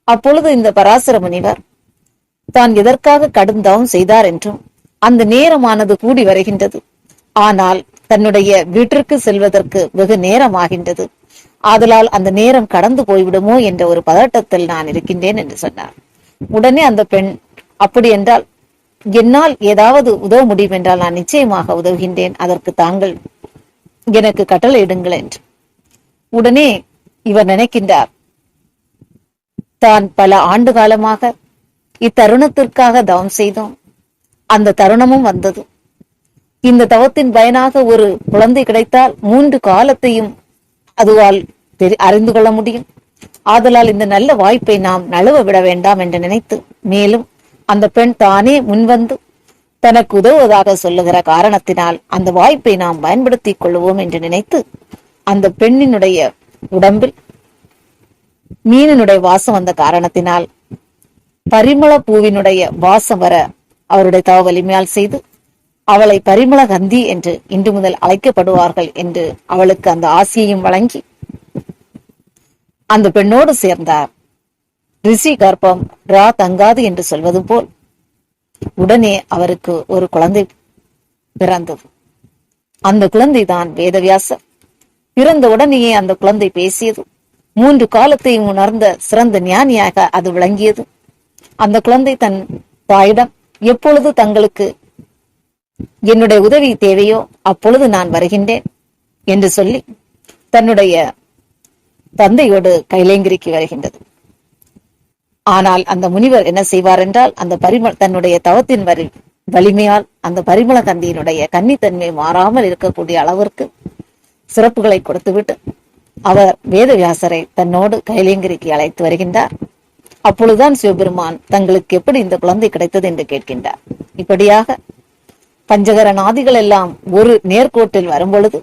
அப்பொழுது இந்த பராசர முனிவர் தான் எதற்காக கடும் தவம் செய்தார் என்றும், அந்த நேரமானது கூடி வருகின்றது, ஆனால் தன்னுடைய வீட்டிற்கு செல்வதற்கு வெகு நேரமாகின்றது, ஆதலால் அந்த நேரம் கடந்து போய்விடுமோ என்ற ஒரு பதட்டத்தில் நான் இருக்கின்றேன் என்று சொன்னார். உடனே அந்த பெண், அப்படி என்றால் என்னால் ஏதாவது உதவ முடியும் என்றால் நான் நிச்சயமாக உதவுகின்றேன், அதற்கு தாங்கள் எனக்கு கட்டளை இடுங்கள் என்று. உடனே இவர் நினைக்கின்றார், தான் பல ஆண்டு காலமாக இத்தருணத்திற்காக தவம் செய்தோம், அந்த தருணமும் வந்தது. இந்த தவத்தின் பயனாக ஒரு குழந்தை கிடைத்தால் 3 காலத்தையும் அதுவால் அறிந்து கொள்ள முடியும், ஆதலால் இந்த நல்ல வாய்ப்பை நாம் நழுவ விட வேண்டாம் என்று நினைத்து, மேலும் அந்த பெண் தானே முன்வந்து தனக்கு உதவுவதாக சொல்லுகிற காரணத்தினால் அந்த வாய்ப்பை நாம் பயன்படுத்திக் கொள்வோம் என்று நினைத்து, அந்த பெண்ணினுடைய உடம்பில் மீனினுடைய வாசம் வந்த காரணத்தினால் பரிமள பூவினுடைய வாசம் வர அவருடைய தவ வலிமையால் செய்து அவளை பரிமள கந்தி என்று இன்று முதல் அழைக்கப்படுவார்கள் என்று அவளுக்கு அந்த ஆசியையும் வழங்கி அந்த பெண்ணோடு சேர்ந்தார். ரிஷி கர்ப்பம் ரா தங்காது என்று சொல்வது போல் உடனே அவருக்கு ஒரு குழந்தை பிறந்தது. அந்த குழந்தை தான் வேதவியாசர். பிறந்த உடனேயே அந்த குழந்தை பேசியது, 3 காலத்தையும் உணர்ந்த சிறந்த ஞானியாக அது விளங்கியது. அந்த குழந்தை தன் தாயிடம், எப்பொழுது தங்களுக்கு என்னுடைய உதவி தேவையோ அப்பொழுது நான் வருகின்றேன் என்று சொல்லி தன்னுடைய தந்தையோடு கைலேங்கிரிக்கு வருகின்றது. ஆனால் அந்த முனிவர் என்ன செய்வார் என்றால், அந்த தன்னுடைய தவத்தின் வலிமையால் அந்த பரிமள கந்தியினுடைய கன்னித்தன்மை மாறாமல் இருக்கக்கூடிய அளவிற்கு சிறப்புகளை கொடுத்துவிட்டு அவர் வேதவியாசரை தன்னோடு கைலேங்கிரிக்கு அழைத்து வருகின்றார். அப்பொழுதுதான் சிவபெருமான் தங்களுக்கு எப்படி இந்த குழந்தை கிடைத்தது என்று கேட்கின்றார். இப்படியாக பஞ்சகர நாதிகள் எல்லாம் ஒரு நேர்கோட்டில் வரும்பொழுது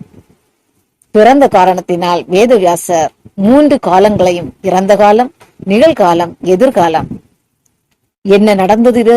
பிறந்த காரணத்தினால் வேதவியாசர் 3 காலங்களையும், இறந்த காலம், நிகழ்காலம், எதிர்காலம், என்ன நடந்தது